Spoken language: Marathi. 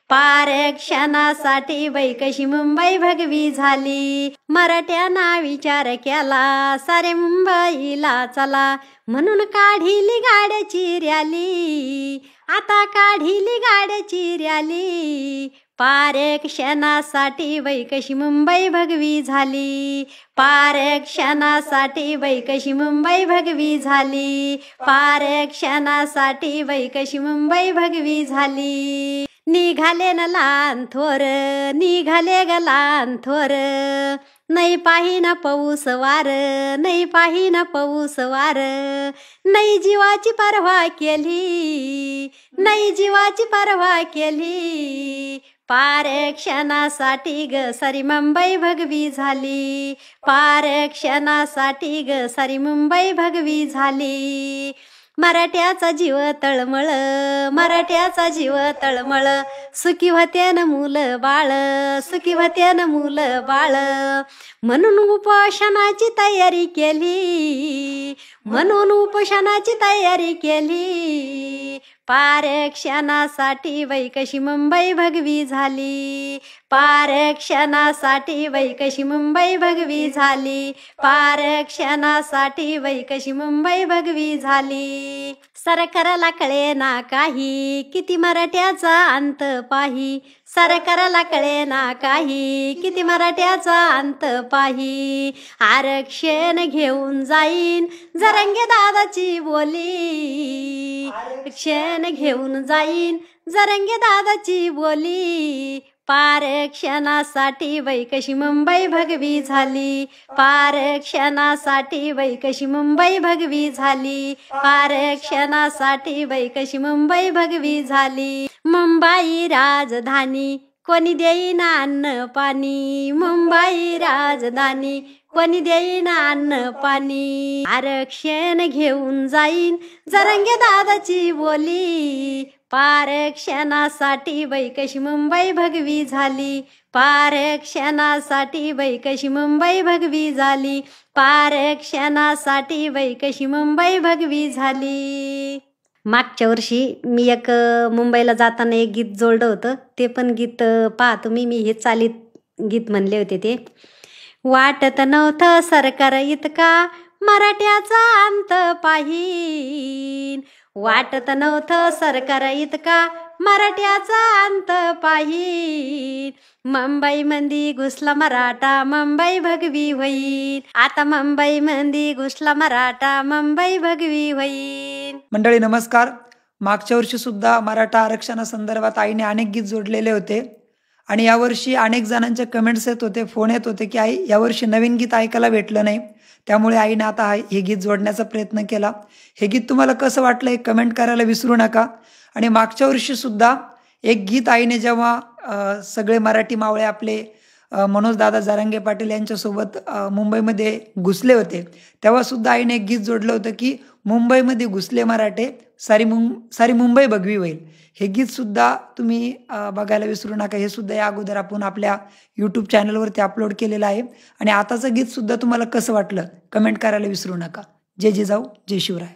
पारक्षणासाठी बाई कशी मुंबई भगवी झाली. मराठ्यांना विचार केला सारे मुंबईला चला, म्हणून काढिली गाड्याची रॅली, आता काढिली गाड्याची रॅली. पारक्षणासाठी बाई कशी मुंबई भगवी झाली. पारक्षणासाठी बाई कशी मुंबई भगवी झाली. पारक्षणासाठी बाई कशी मुंबई भगवी झाली. निघाले न लहान थोर, निघाले ग लहान थोर, नाही पाहिना पाऊस वार, नाही पाहिना पाऊस वार. नाही जीवाची पर्वा केली, नाही जीवाची पर्वा केली. पारक्षणासाठी ग सारी मुंबई भगवी झाली. पारक्षणासाठी ग सारी मुंबई भगवी झाली. मराठ्याचा जीव तळमळ, मराठ्याचा जीव तळमळ, सुखी होते न मूल बाळ, सुखी होते न मूल बाळ. म्हणून उपोषणाची तयारी केली, म्हणून उपोषणाची तयारी केली. पारक्षणासाठी बाई कशी मुंबई भगवी झाली. पारक्षणासाठी बाई कशी मुंबई भगवी झाली. पारक्षणासाठी बाई कशी मुंबई भगवी झाली. सरकारला कळेना काही, किती मराठ्याचा अंत पाही. सरकारला कळेना काही, किती मराठ्याचा अंत पाही. आरक्षण घेऊन जाईन जरांगे दादाची बोली, आरक्षण घेऊन जाईन जरांगे दादाची बोली. पारक्षणासाठी बाई कशी मुंबई भगवी झाली. पारक्षणासाठी बाई कशी मुंबई भगवी झाली. पारक्षणासाठी बाई कशी मुंबई भगवी झाली. मुंबई राजधानी कोणी देईना अन्न पाणी. मुंबई राजधानी कोणी देईना अन्न पाणी. आरक्षण घेऊन जाईन जरांगे दादाची बोली. पारक्षणासाठी बाई कशी मुंबई भगवी झाली. पारक्षणासाठी बाई कशी मुंबई भगवी झाली. पारक्षणासाठी बाई कशी मुंबई भगवी झाली. मागच्या वर्षी मी एक मुंबईला जाताना एक गीत जोडलं होतं, ते पण गीत पहा तुम्ही. मी हे चालीत गीत म्हणले होते ते. वाटत नव्हतं सरकार इतका मराठ्याचा अंत पाहीन. वाटत नव्हतं सरकार इतका मराठ्याचा अंत पाहीन. मुंबई मंदी घुसला मराठा मुंबई भगवी होईल. आता मुंबई मंदी घुसला मराठा मुंबई भगवी होईल. मंडळी नमस्कार. मागच्या वर्षी सुद्धा मराठा आरक्षणासंदर्भात आईने अनेक गीत जोडलेले होते आणि यावर्षी अनेक जणांचे कमेंट्स येत होते, फोन येत होते की आई यावर्षी नवीन गीत ऐकायला भेटलं नाही. त्यामुळे आईने आता हे गीत जोडण्याचा प्रयत्न केला. हे गीत तुम्हाला कसं वाटलं हे कमेंट करायला विसरू नका. आणि मागच्या वर्षी सुद्धा एक गीत आईने जेव्हा सगळे मराठी मावळे आपले मनोज दादा जरांगे पाटील यांच्यासोबत मुंबईमध्ये घुसले होते, तेव्हा सुद्धा आईने एक गीत जोडलं होतं की मुंबईमध्ये घुसले मराठे सारी मुंबई भगवी होईल. हे गीत सुद्धा तुम्ही बघायला विसरू नका. हे सुद्धा या अगोदर आपण आपल्या यूट्यूब चॅनलवरती अपलोड केलेलं आहे. आणि आताचं गीत सुद्धा तुम्हाला कसं वाटलं कमेंट करायला विसरू नका. जय जिजाऊ जय शिवराय.